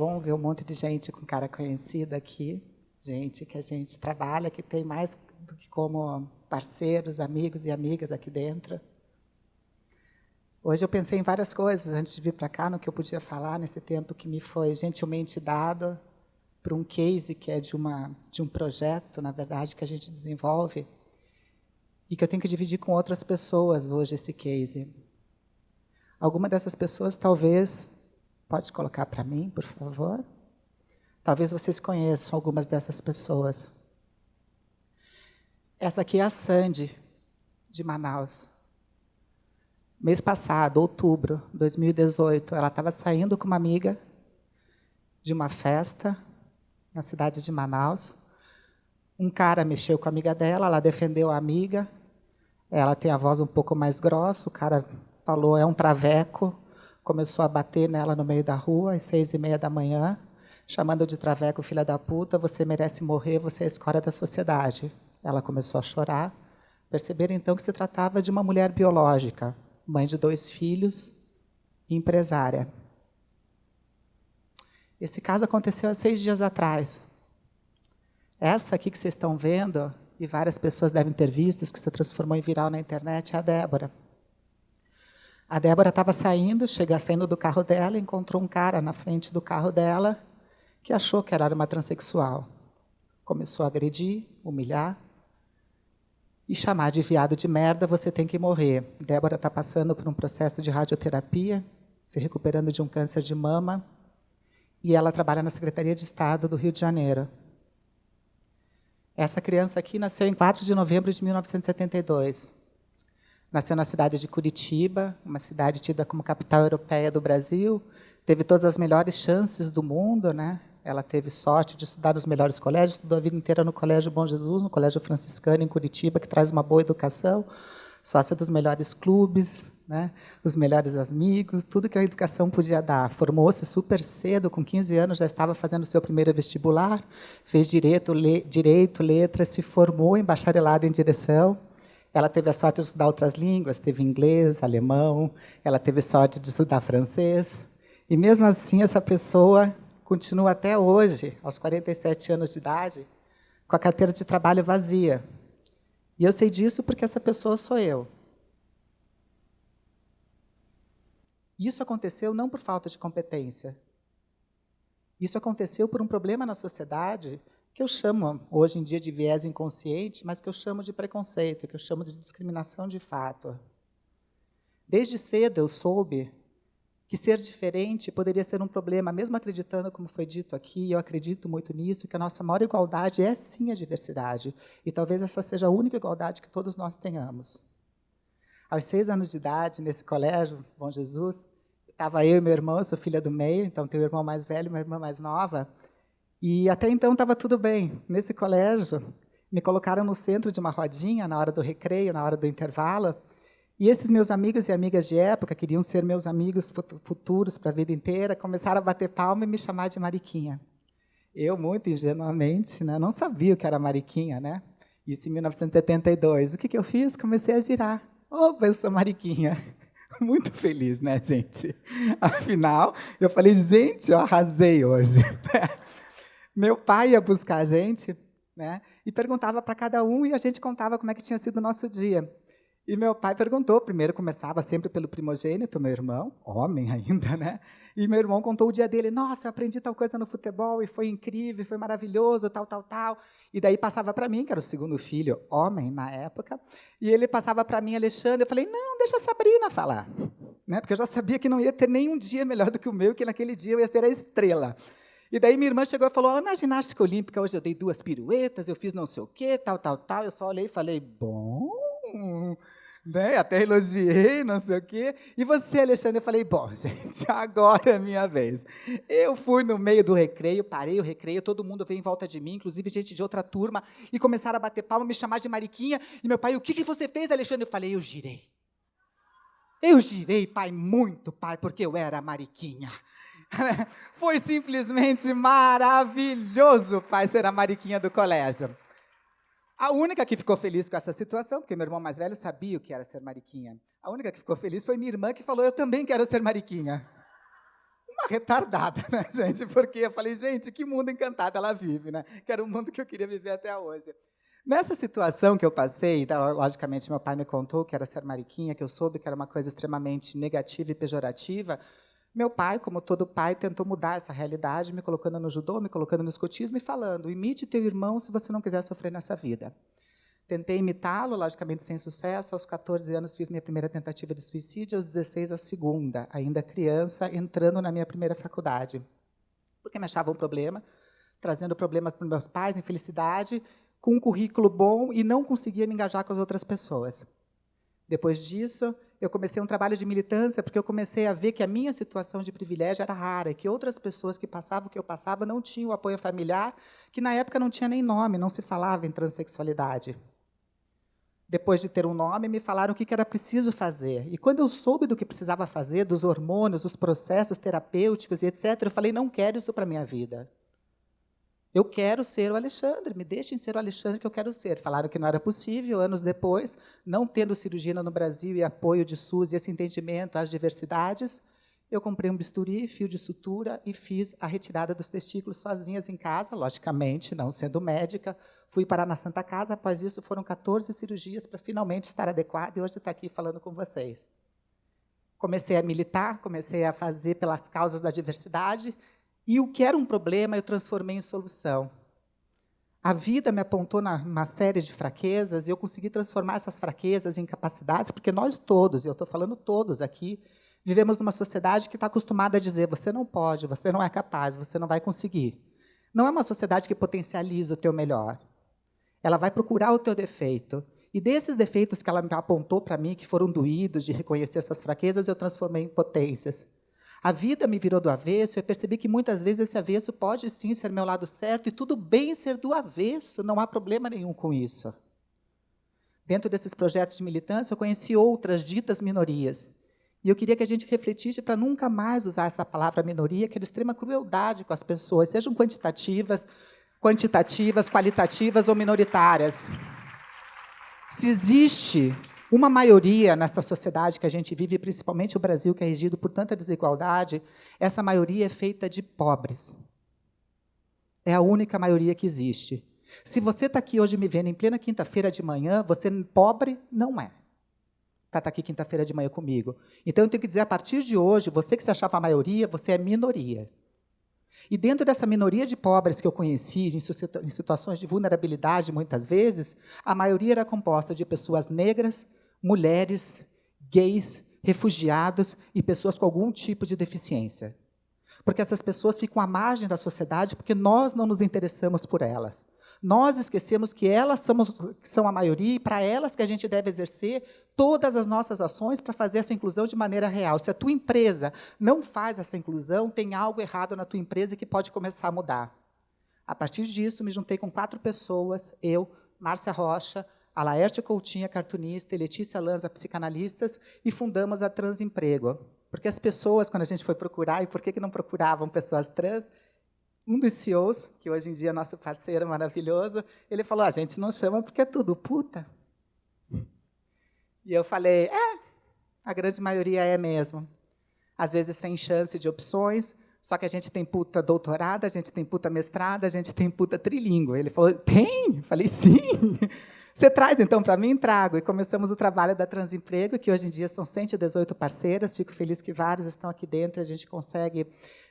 bom ver um monte de gente com cara conhecida aqui, gente que a gente trabalha, que tem mais do que como parceiros, amigos e amigas aqui dentro. Hoje eu pensei em várias coisas antes de vir para cá, no que eu podia falar nesse tempo que me foi gentilmente dado por um case que é de um projeto, na verdade, que a gente desenvolve e que eu tenho que dividir com outras pessoas hoje esse case. Alguma dessas pessoas, talvez, pode colocar para mim, por favor? Talvez vocês conheçam algumas dessas pessoas. Essa aqui é a Sandy, de Manaus. Mês passado, outubro de 2018, ela estava saindo com uma amiga de uma festa na cidade de Manaus. Um cara mexeu com a amiga dela, ela defendeu a amiga. Ela tem a voz um pouco mais grossa, o cara falou, é um traveco. Começou a bater nela no meio da rua, às 6h30 da manhã, chamando de traveco, filha da puta, você merece morrer, você é a escória da sociedade. Ela começou a chorar. Perceberam, então, que se tratava de uma mulher biológica, mãe de 2 filhos e empresária. Esse caso aconteceu há 6 dias atrás. Essa aqui que vocês estão vendo, e várias pessoas devem ter visto, que se transformou em viral na internet, é a Débora. A Débora estava saindo do carro dela, e encontrou um cara na frente do carro dela que achou que ela era uma transexual. Começou a agredir, humilhar, e chamar de viado de merda, você tem que morrer. Débora está passando por um processo de radioterapia, se recuperando de um câncer de mama, e ela trabalha na Secretaria de Estado do Rio de Janeiro. Essa criança aqui nasceu em 4 de novembro de 1972. Nasceu na cidade de Curitiba, uma cidade tida como capital europeia do Brasil, teve todas as melhores chances do mundo, né? Ela teve sorte de estudar nos melhores colégios, estudou a vida inteira no Colégio Bom Jesus, no Colégio Franciscano, em Curitiba, que traz uma boa educação, sócia dos melhores clubes, né? Os melhores amigos, tudo que a educação podia dar. Formou-se super cedo, com 15 anos, já estava fazendo o seu primeiro vestibular, fez direito, letras, se formou em bacharelado em direção. Ela teve a sorte de estudar outras línguas, teve inglês, alemão, ela teve sorte de estudar francês. E, mesmo assim, essa pessoa continua até hoje, aos 47 anos de idade, com a carteira de trabalho vazia. E eu sei disso porque essa pessoa sou eu. Isso aconteceu não por falta de competência. Isso aconteceu por um problema na sociedade que eu chamo, hoje em dia, de viés inconsciente, mas que eu chamo de preconceito, que eu chamo de discriminação de fato. Desde cedo eu soube que ser diferente poderia ser um problema, mesmo acreditando, como foi dito aqui, eu acredito muito nisso, que a nossa maior igualdade é, sim, a diversidade. E talvez essa seja a única igualdade que todos nós tenhamos. Aos 6 anos de idade, nesse colégio, Bom Jesus, estava eu e meu irmão, eu sou filha do meio, então tenho um irmão mais velho e uma irmã mais nova, e até então estava tudo bem. Nesse colégio, me colocaram no centro de uma rodinha, na hora do recreio, na hora do intervalo, e esses meus amigos e amigas de época, queriam ser meus amigos futuros para a vida inteira, começaram a bater palma e me chamar de Mariquinha. Eu, muito ingenuamente, né, não sabia o que era Mariquinha, né? Isso em 1972. O que eu fiz? Comecei a girar. Opa, eu sou Mariquinha. Muito feliz, né, gente? Afinal, eu falei, gente, eu arrasei hoje. Meu pai ia buscar a gente, né, e perguntava para cada um, e a gente contava como é que tinha sido o nosso dia. E meu pai perguntou, primeiro começava sempre pelo primogênito, meu irmão, homem ainda, né? E meu irmão contou o dia dele, nossa, eu aprendi tal coisa no futebol, e foi incrível, foi maravilhoso, tal, tal, tal. E daí passava para mim, que era o segundo filho, homem na época, e ele passava para mim, Alexandre, eu falei, não, deixa a Sabrina falar. Né? Porque eu já sabia que não ia ter nenhum dia melhor do que o meu, que naquele dia eu ia ser a estrela. E daí minha irmã chegou e falou, na ginástica olímpica hoje eu dei 2 piruetas, eu fiz não sei o quê, tal, tal, tal. Eu só olhei e falei, bom, né? Até elogiei, não sei o quê. E você, Alexandre? Eu falei, bom, gente, agora é a minha vez. Eu fui no meio do recreio, parei o recreio, todo mundo veio em volta de mim, inclusive gente de outra turma, e começaram a bater palma, me chamar de Mariquinha. E meu pai, o que você fez, Alexandre? Eu falei, eu girei. Eu girei, pai, muito, pai, porque eu era Mariquinha. Foi simplesmente maravilhoso, pai, ser a Mariquinha do colégio. A única que ficou feliz com essa situação, porque meu irmão mais velho sabia o que era ser Mariquinha, a única que ficou feliz foi minha irmã, que falou, eu também quero ser Mariquinha. Uma retardada, né, gente? Porque eu falei, gente, que mundo encantado ela vive, né? Que era o mundo que eu queria viver até hoje. Nessa situação que eu passei, então, logicamente, meu pai me contou que era ser mariquinha, que eu soube que era uma coisa extremamente negativa e pejorativa. Meu pai, como todo pai, tentou mudar essa realidade, me colocando no judô, me colocando no escotismo e falando, imite teu irmão se você não quiser sofrer nessa vida. Tentei imitá-lo, logicamente sem sucesso. Aos 14 anos fiz minha primeira tentativa de suicídio, aos 16 a segunda, ainda criança, entrando na minha primeira faculdade. Porque me achava um problema, trazendo problemas para meus pais, infelicidade, com um currículo bom e não conseguia me engajar com as outras pessoas. Depois disso, eu comecei um trabalho de militância, porque eu comecei a ver que a minha situação de privilégio era rara, e que outras pessoas que passavam o que eu passava não tinham o apoio familiar, que na época não tinha nem nome, não se falava em transexualidade. Depois de ter um nome, me falaram o que era preciso fazer. E quando eu soube do que precisava fazer, dos hormônios, dos processos terapêuticos e etc., eu falei, não quero isso para a minha vida. Eu quero ser o Alexandre, me deixem ser o Alexandre que eu quero ser. Falaram que não era possível, anos depois, não tendo cirurgia no Brasil e apoio de SUS e esse entendimento às diversidades, eu comprei um bisturi, fio de sutura e fiz a retirada dos testículos sozinhas em casa, logicamente, não sendo médica. Fui parar na Santa Casa, após isso foram 14 cirurgias para finalmente estar adequada e hoje estar aqui falando com vocês. Comecei a militar, comecei a fazer pelas causas da diversidade e o que era um problema eu transformei em solução. A vida me apontou numa série de fraquezas e eu consegui transformar essas fraquezas em capacidades, porque nós todos, e eu estou falando todos aqui, vivemos numa sociedade que está acostumada a dizer você não pode, você não é capaz, você não vai conseguir. Não é uma sociedade que potencializa o teu melhor. Ela vai procurar o teu defeito. E desses defeitos que ela apontou para mim, que foram doídos de reconhecer essas fraquezas, eu transformei em potências. A vida me virou do avesso, eu percebi que muitas vezes esse avesso pode sim ser meu lado certo, e tudo bem ser do avesso, não há problema nenhum com isso. Dentro desses projetos de militância, eu conheci outras ditas minorias. E eu queria que a gente refletisse para nunca mais usar essa palavra minoria, que é de extrema crueldade com as pessoas, sejam quantitativas, qualitativas ou minoritárias. Se existe uma maioria nessa sociedade que a gente vive, principalmente o Brasil, que é regido por tanta desigualdade, essa maioria é feita de pobres. É a única maioria que existe. Se você está aqui hoje me vendo em plena quinta-feira de manhã, você pobre não é. Para estar aqui quinta-feira de manhã comigo. Então, eu tenho que dizer, a partir de hoje, você que se achava a maioria, você é minoria. E dentro dessa minoria de pobres que eu conheci, em situações de vulnerabilidade, muitas vezes, a maioria era composta de pessoas negras, mulheres, gays, refugiados e pessoas com algum tipo de deficiência. Porque essas pessoas ficam à margem da sociedade porque nós não nos interessamos por elas. Nós esquecemos que elas são a maioria e para elas que a gente deve exercer todas as nossas ações para fazer essa inclusão de maneira real. Se a tua empresa não faz essa inclusão, tem algo errado na tua empresa que pode começar a mudar. A partir disso, me juntei com 4 pessoas, eu, Márcia Rocha, a Laerte Coutinho, cartunista, e Letícia Lanza, psicanalistas, e fundamos a Transemprego. Porque as pessoas, quando a gente foi procurar, e por que não procuravam pessoas trans, um dos CEOs, que hoje em dia é nosso parceiro maravilhoso, ele falou, a gente não chama porque é tudo puta. E eu falei, a grande maioria é mesmo. Às vezes sem chance de opções, só que a gente tem puta doutorada, a gente tem puta mestrada, a gente tem puta trilíngua. Ele falou, tem? Eu falei, sim. Você traz, então, para mim? Trago. E começamos o trabalho da Transemprego, que hoje em dia são 118 parceiras. Fico feliz que vários estão aqui dentro. A gente consegue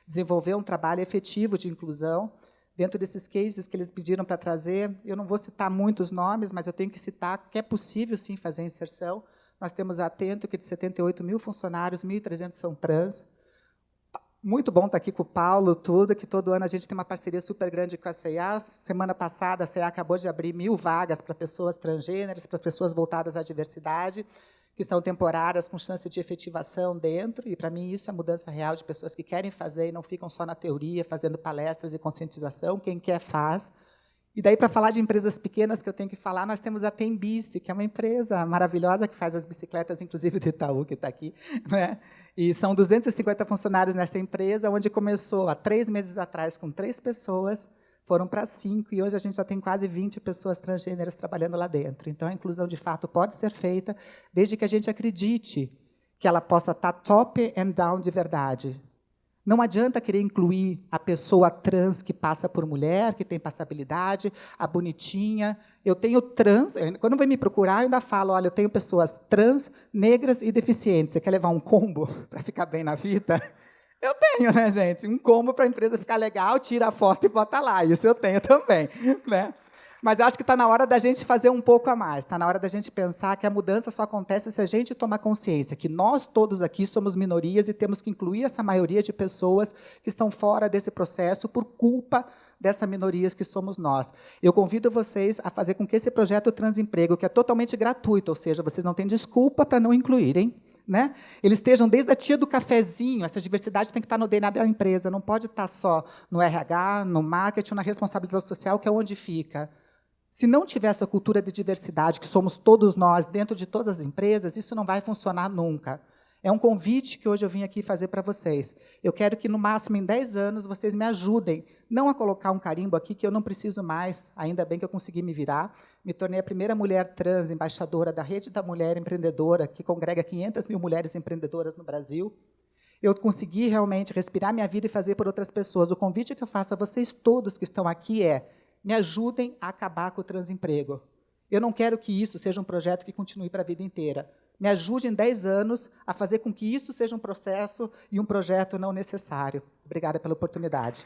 desenvolver um trabalho efetivo de inclusão. Dentro desses cases que eles pediram para trazer, eu não vou citar muitos nomes, mas eu tenho que citar que é possível, sim, fazer a inserção. Nós temos a Atento, que de 78 mil funcionários, 1.300 são trans. Muito bom estar aqui com o Paulo, tudo, que todo ano a gente tem uma parceria super grande com a CEA. Semana passada, a CEA acabou de abrir 1.000 vagas para pessoas transgêneras, para pessoas voltadas à diversidade, que são temporárias, com chance de efetivação dentro, e, para mim, isso é mudança real de pessoas que querem fazer e não ficam só na teoria, fazendo palestras e conscientização. Quem quer, faz. E daí, para falar de empresas pequenas que eu tenho que falar, nós temos a Tembice, que é uma empresa maravilhosa que faz as bicicletas, inclusive do Itaú, que está aqui, né? E são 250 funcionários nessa empresa, onde começou há 3 meses atrás com 3 pessoas, foram para 5, e hoje a gente já tem quase 20 pessoas transgêneras trabalhando lá dentro. Então, a inclusão, de fato, pode ser feita, desde que a gente acredite que ela possa estar top and down de verdade. Não adianta querer incluir a pessoa trans que passa por mulher, que tem passabilidade, a bonitinha. Eu tenho trans, quando vem me procurar, eu ainda falo, olha, eu tenho pessoas trans, negras e deficientes. Você quer levar um combo para ficar bem na vida? Eu tenho, né, gente? Um combo para a empresa ficar legal, tira a foto e bota lá. Isso eu tenho também, né? Mas eu acho que está na hora da gente fazer um pouco a mais. Está na hora da gente pensar que a mudança só acontece se a gente tomar consciência que nós todos aqui somos minorias e temos que incluir essa maioria de pessoas que estão fora desse processo por culpa dessas minorias que somos nós. Eu convido vocês a fazer com que esse projeto Transemprego, que é totalmente gratuito, ou seja, vocês não têm desculpa para não incluírem, né? Eles estejam desde a tia do cafezinho, essa diversidade tem que estar no DNA da empresa, não pode estar só no RH, no marketing, na responsabilidade social, que é onde fica. Se não tiver essa cultura de diversidade, que somos todos nós, dentro de todas as empresas, isso não vai funcionar nunca. É um convite que hoje eu vim aqui fazer para vocês. Eu quero que, no máximo, em 10 anos, vocês me ajudem, não a colocar um carimbo aqui, que eu não preciso mais, ainda bem que eu consegui me virar. Me tornei a primeira mulher trans embaixadora da Rede da Mulher Empreendedora, que congrega 500 mil mulheres empreendedoras no Brasil. Eu consegui realmente respirar minha vida e fazer por outras pessoas. O convite que eu faço a vocês todos que estão aqui é: me ajudem a acabar com o transemprego. Eu não quero que isso seja um projeto que continue para a vida inteira. Me ajude em 10 anos a fazer com que isso seja um processo e um projeto não necessário. Obrigada pela oportunidade.